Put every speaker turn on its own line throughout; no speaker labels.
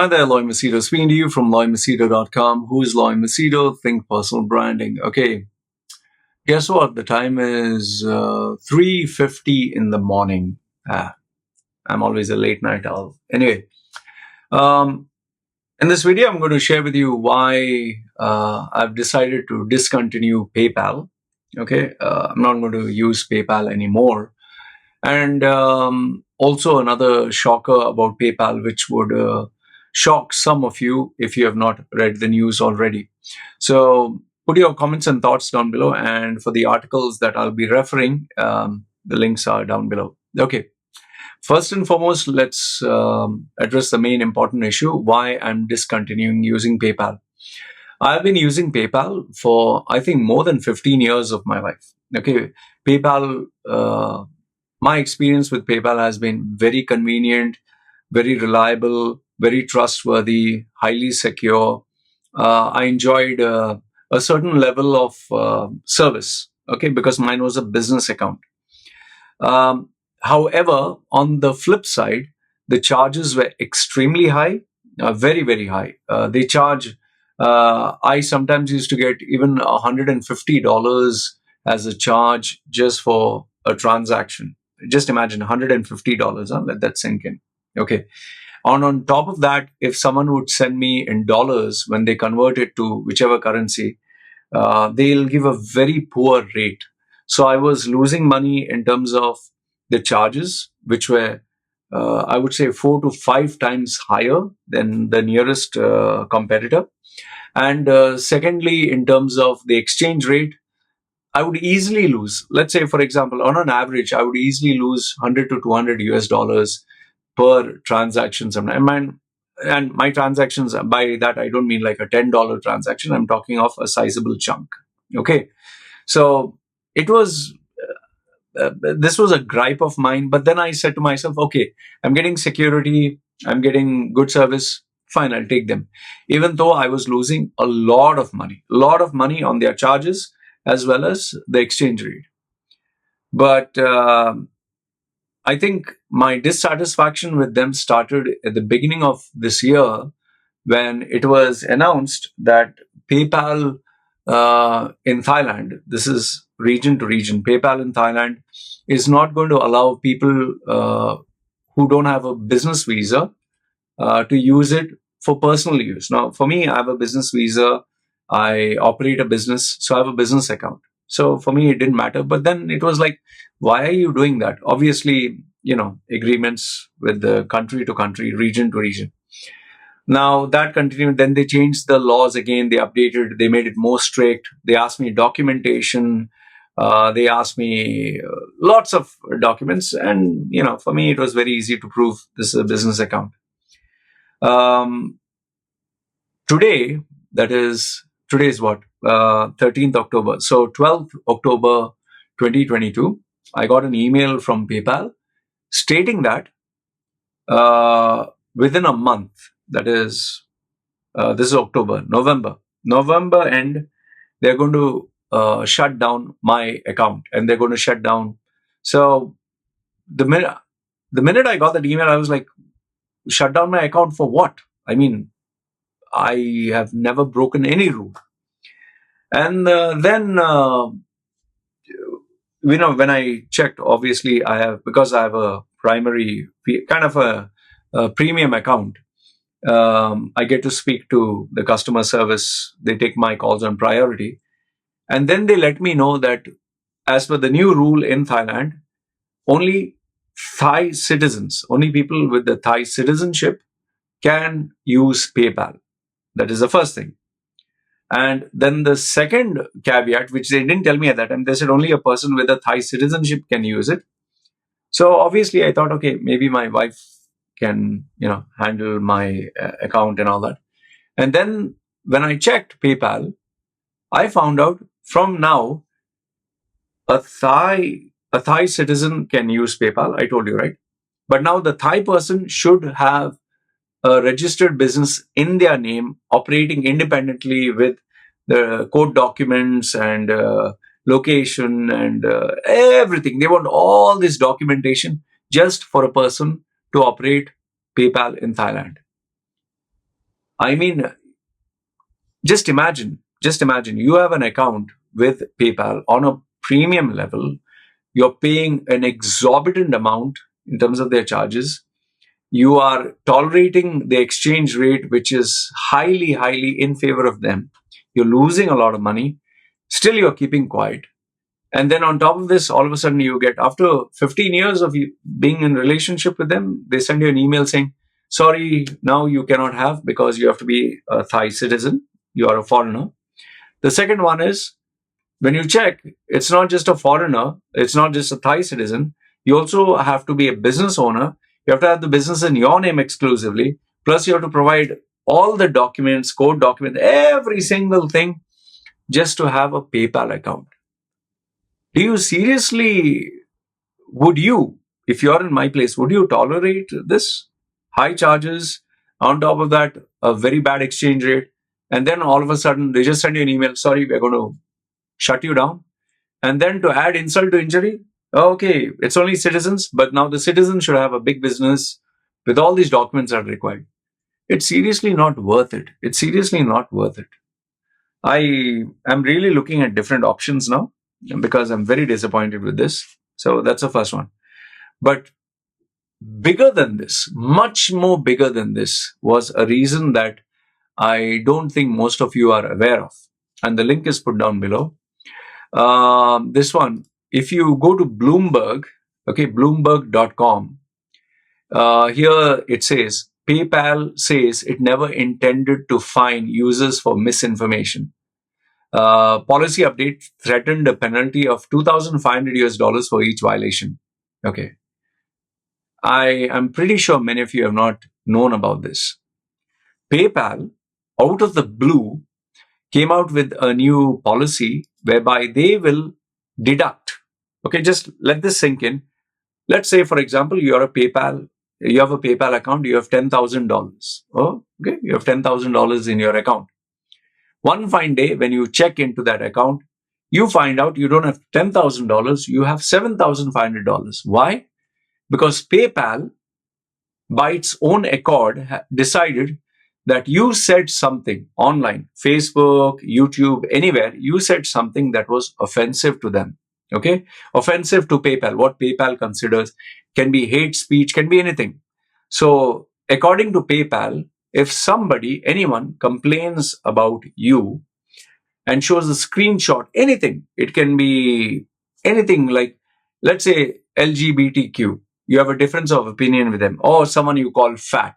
Hi there, Loy Machedo. Speaking to you from LoyMachedo.com. Who is Loy Machedo? Think personal branding. Okay, guess what? The time is 3:50 in the morning. I'm always a late night owl. Anyway, um, in this video, I'm going to share with you why I've decided to discontinue PayPal. Okay, I'm not going to use PayPal anymore. And also another shocker about PayPal, which would shock some of you if you have not read the news already. So put your comments and thoughts down below. And for the articles that I'll be referring, the links are down below. Okay. First and foremost, let's address the main important issue, why I'm discontinuing using PayPal. I've been using PayPal for, I think, more than 15 years of my life. Okay. PayPal, my experience with PayPal has been very convenient, very reliable, very trustworthy, highly secure. I enjoyed a certain level of service, okay, because mine was a business account. However, on the flip side, the charges were extremely high, very, very high. They charge, I sometimes used to get even $150 as a charge just for a transaction. Just imagine $150, let that sink in. Okay. On top of that, if someone would send me in dollars when they convert it to whichever currency, they'll give a very poor rate. So I was losing money in terms of the charges, which were, I would say, 4 to 5 times higher than the nearest competitor. And secondly, in terms of the exchange rate, I would easily lose. Let's say, for example, on an average, I would easily lose 100 to 200 US dollars per transaction. And my transactions, by that, I don't mean like a $10 transaction. I'm talking of a sizable chunk. Okay. So it was, this was a gripe of mine. But then I said to myself, okay, I'm getting security, I'm getting good service. Fine, I'll take them. Even though I was losing a lot of money on their charges as well as the exchange rate. But I think my dissatisfaction with them started at the beginning of this year when it was announced that PayPal in Thailand, this is region to region, PayPal in Thailand is not going to allow people who don't have a business visa to use it for personal use. Now, for me, I have a business visa. I operate a business, so I have a business account. So for me, it didn't matter. But then it was like, why are you doing that? Obviously, agreements with the country to country, region to region. Now that continued. Then they changed the laws again. They updated. They made it more strict. They asked me documentation. They asked me lots of documents. And, for me, it was very easy to prove this is a business account. Today is what? 13th October. So 12th October 2022, I got an email from PayPal stating that within a month, that is, this is October, November end, they're going to shut down my account and they're going to shut down. So the minute I got that email, I was like, shut down my account for what? I mean, I have never broken any rule. And then, when I checked, obviously because I have a primary, kind of a premium account, I get to speak to the customer service. They take my calls on priority. And then they let me know that as per the new rule in Thailand, only Thai citizens, only people with the Thai citizenship can use PayPal. That is the first thing. And then the second caveat, which they didn't tell me at that time, they said only a person with a Thai citizenship can use it. So obviously I thought, okay, maybe my wife can, handle my account and all that. And then when I checked PayPal, I found out from now, a Thai citizen can use PayPal. I told you, right? But now the Thai person should have a registered business in their name, operating independently with the court documents and location and everything. They want all this documentation just for a person to operate PayPal in Thailand. I mean, just imagine you have an account with PayPal on a premium level. You're paying an exorbitant amount in terms of their charges. You are tolerating the exchange rate, which is highly, highly in favor of them. You're losing a lot of money. Still, you're keeping quiet. And then on top of this, all of a sudden you get, after 15 years of you being in relationship with them, they send you an email saying, sorry, now you cannot have because you have to be a Thai citizen. You are a foreigner. The second one is, when you check, it's not just a foreigner, it's not just a Thai citizen. You also have to be a business owner. You have to have the business in your name exclusively. Plus, you have to provide all the documents, code documents, every single thing just to have a PayPal account. Do you seriously, would you, if you're in my place, would you tolerate this? High charges, on top of that, a very bad exchange rate. And then all of a sudden, they just send you an email, sorry, we're going to shut you down. And then to add insult to injury, okay, it's only citizens, but now the citizens should have a big business with all these documents that are required. It's seriously not worth it. It's seriously not worth it. I am really looking at different options now because I'm very disappointed with this. So that's the first one. But bigger than this, much more bigger than this, was a reason that I don't think most of you are aware of. And the link is put down below. This one, if you go to Bloomberg, okay, bloomberg.com, here it says, PayPal says it never intended to fine users for misinformation. Policy update threatened a penalty of $2,500 for each violation. Okay. I am pretty sure many of you have not known about this. PayPal, out of the blue, came out with a new policy whereby they will deduct. Okay, just let this sink in. Let's say, for example, you have a PayPal account, you have $10,000. Oh, okay, you have $10,000 in your account. One fine day, when you check into that account, you find out you don't have $10,000, you have $7,500. Why? Because PayPal, by its own accord, decided that you said something online, Facebook, YouTube, anywhere, you said something that was offensive to them. Okay? Offensive to PayPal. What PayPal considers can be hate speech, can be anything. So, according to PayPal, if somebody, anyone complains about you and shows a screenshot, anything, it can be anything like, let's say, LGBTQ, you have a difference of opinion with them, or someone you call fat,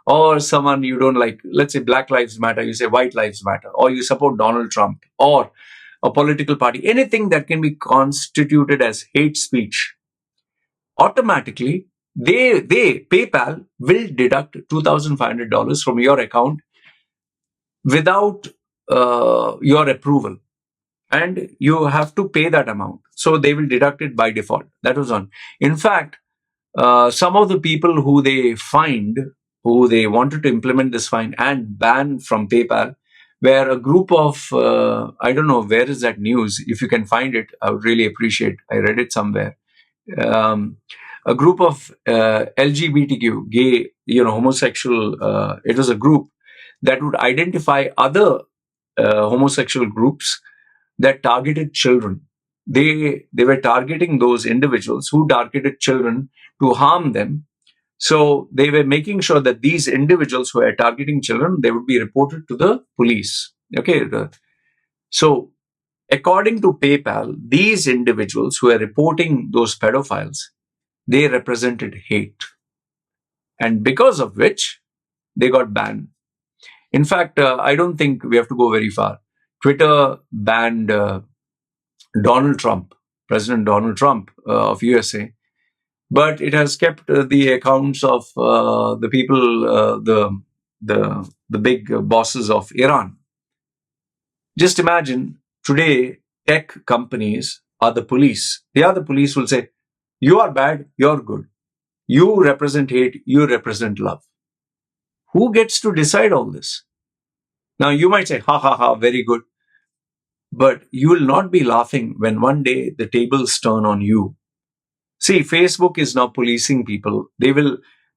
or someone you don't like, let's say Black Lives Matter, you say White Lives Matter, or you support Donald Trump, or a political party, anything that can be constituted as hate speech, automatically PayPal will deduct $2,500 from your account without your approval, and you have to pay that amount. So they will deduct it by default. That was on. In fact, some of the people who they fined, who they wanted to implement this fine and ban from PayPal, were a group of, I don't know, where is that news? If you can find it, I would really appreciate. I read it somewhere. A group of LGBTQ, gay, homosexual, it was a group that would identify other homosexual groups that targeted children. They were targeting those individuals who targeted children to harm them. So they were making sure that these individuals who are targeting children, they would be reported to the police. Okay. So according to PayPal, these individuals who are reporting those pedophiles, they represented hate. And because of which, they got banned. In fact, I don't think we have to go very far. Twitter banned Donald Trump, President Donald Trump of USA, but it has kept the accounts of the people, the big bosses of Iran. Just imagine today, tech companies are the police. They are the police who will say, you are bad, you're good. You represent hate, you represent love. Who gets to decide all this? Now you might say, ha ha ha, very good. But you will not be laughing when one day the tables turn on you. See, Facebook is now policing people. They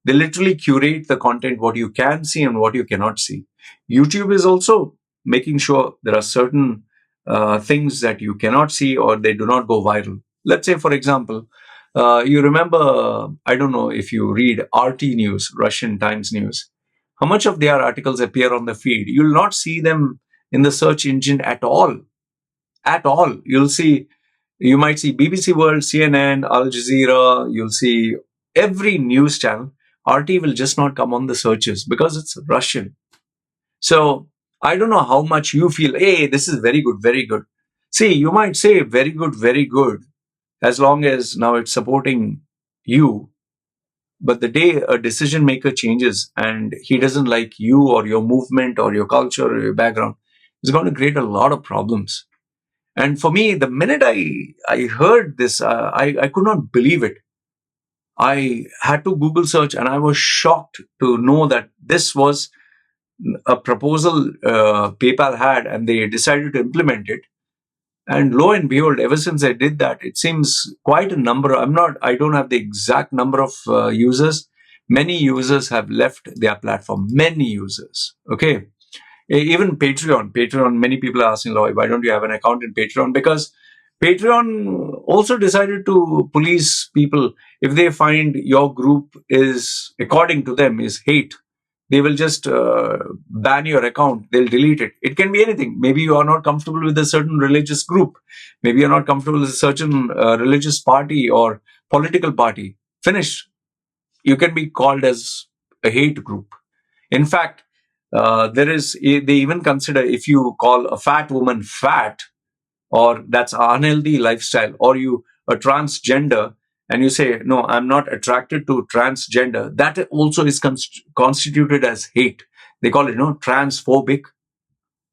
literally curate the content, what you can see and what you cannot see. YouTube is also making sure there are certain things that you cannot see or they do not go viral. Let's say, for example, you remember, I don't know if you read RT News, Russian Times News. How much of their articles appear on the feed? You'll not see them in the search engine at all. At all. You might see BBC World, CNN, Al Jazeera, you'll see every news channel. RT will just not come on the searches because it's Russian. So I don't know how much you feel, hey, this is very good, very good. See, you might say very good, as long as now it's supporting you. But the day a decision maker changes and he doesn't like you or your movement or your culture or your background, it's going to create a lot of problems. And for me, the minute I heard this, I could not believe it. I had to Google search and I was shocked to know that this was a proposal PayPal had and they decided to implement it. And lo and behold, ever since I did that, it seems quite a number. I don't have the exact number of users. Many users have left their platform. Many users. Okay. Even Patreon, many people are asking, Loy, why don't you have an account in Patreon? Because Patreon also decided to police people. If they find your group is, according to them, is hate, they will just ban your account. They'll delete it. It can be anything. Maybe you are not comfortable with a certain religious group. Maybe you're not comfortable with a certain religious party or political party. Finish. You can be called as a hate group. In fact, they even consider if you call a fat woman fat, or that's an unhealthy lifestyle, or you a transgender and you say, no, I'm not attracted to transgender, that also is constituted as hate. They call it, transphobic.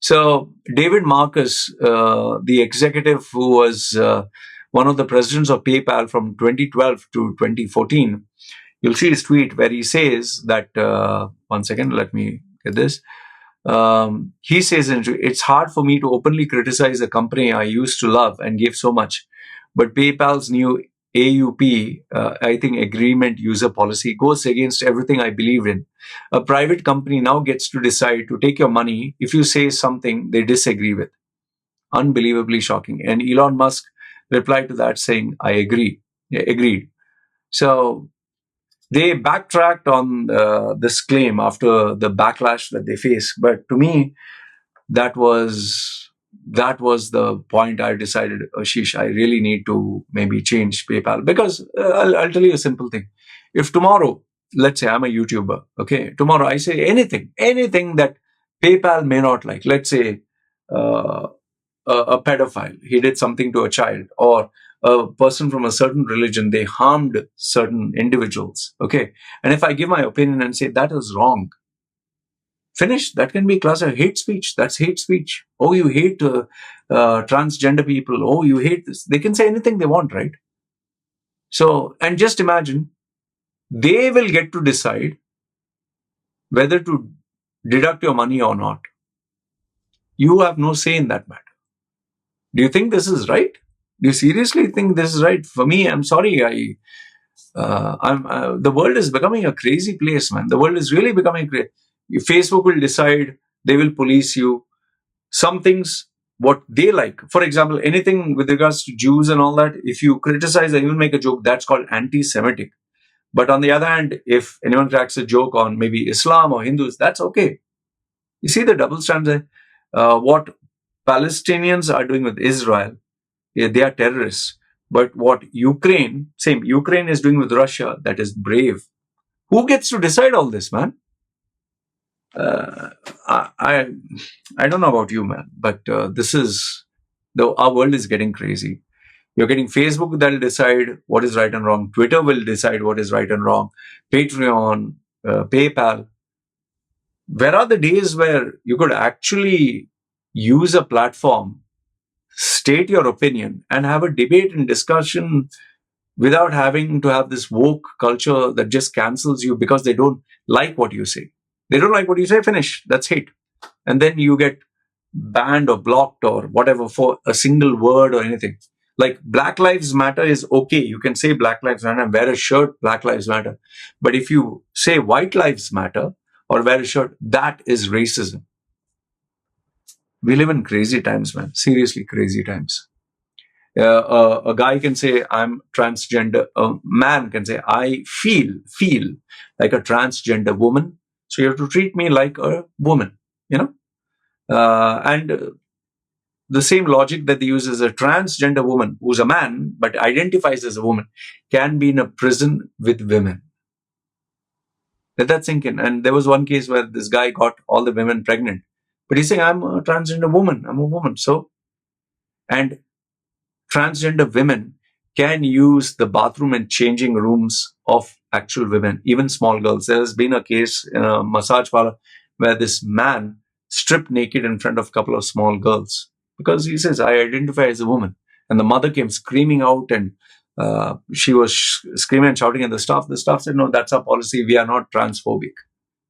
So David Marcus, the executive who was one of the presidents of PayPal from 2012 to 2014, you'll see his tweet where he says that, one second, let me get this. He says, it's hard for me to openly criticize a company I used to love and gave so much. But PayPal's new AUP, I think agreement user policy, goes against everything I believed in. A private company now gets to decide to take your money if you say something they disagree with. Unbelievably shocking. And Elon Musk replied to that saying, I agree. Yeah, agreed. So they backtracked on this claim after the backlash that they faced. But to me, that was the point I decided, Ashish, I really need to maybe change PayPal. Because I'll tell you a simple thing. If tomorrow, let's say I'm a YouTuber, okay, tomorrow I say anything that PayPal may not like, let's say a pedophile, he did something to a child, or a person from a certain religion, they harmed certain individuals, okay, and if I give my opinion and say that is wrong, finish, that can be classified hate speech. That's hate speech. Oh, you hate transgender people. Oh, you hate this. They can say anything they want, right? So, and just imagine, they will get to decide whether to deduct your money or not. You have no say in that matter. Do you think this is right? Do you seriously think this is right? For me, I'm sorry. The world is becoming a crazy place, man. The world is really becoming crazy. Facebook will decide, they will police you. Some things, what they like. For example, anything with regards to Jews and all that, if you criticize or even make a joke, that's called anti-Semitic. But on the other hand, if anyone cracks a joke on maybe Islam or Hindus, that's okay. You see the double standard? What Palestinians are doing with Israel, they are terrorists. But what Ukraine is doing with Russia, that is brave. Who gets to decide all this, man? I don't know about you, man, but our world is getting crazy. You're getting Facebook that'll decide what is right and wrong. Twitter will decide what is right and wrong. Patreon, PayPal. Where are the days where you could actually use a platform, state your opinion, and have a debate and discussion without having to have this woke culture that just cancels you because they don't like what you say? They don't like what you say, finish. That's hate. And then you get banned or blocked or whatever for a single word or anything. Like Black Lives Matter is okay. You can say Black Lives Matter and wear a shirt, Black Lives Matter. But if you say White Lives Matter or wear a shirt, that is racism. We live in crazy times, man. Seriously, crazy times. A guy can say I'm transgender. A man can say I feel like a transgender woman. So you have to treat me like a woman. You know, and the same logic that they use as a transgender woman who's a man but identifies as a woman can be in a prison with women. Let that sink in. And there was one case where this guy got all the women pregnant, but he's saying I'm a transgender woman. I'm a woman. So, and transgender women can use the bathroom and changing rooms of actual women, even small girls. There's been a case in a massage parlor where this man stripped naked in front of a couple of small girls because he says, I identify as a woman. And the mother came screaming out, and she was screaming and shouting at the staff. The staff said, no, that's our policy. We are not transphobic.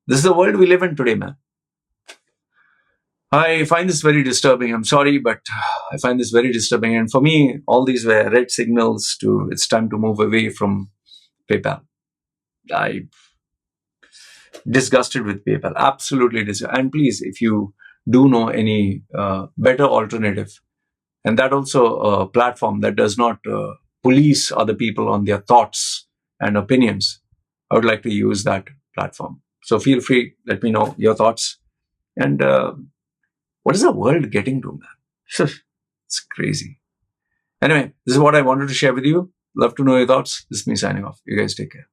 This is the world we live in today, man. I find this very disturbing. I'm sorry, but I find this very disturbing. And for me, all these were red signals to it's time to move away from PayPal. I disgusted with PayPal. Absolutely disgusted. And please, if you do know any better alternative, and that also a platform that does not police other people on their thoughts and opinions, I would like to use that platform. So feel free, let me know your thoughts. And what is the world getting to, man? It's crazy. Anyway, this is what I wanted to share with you. Love to know your thoughts. This is me signing off. You guys take care.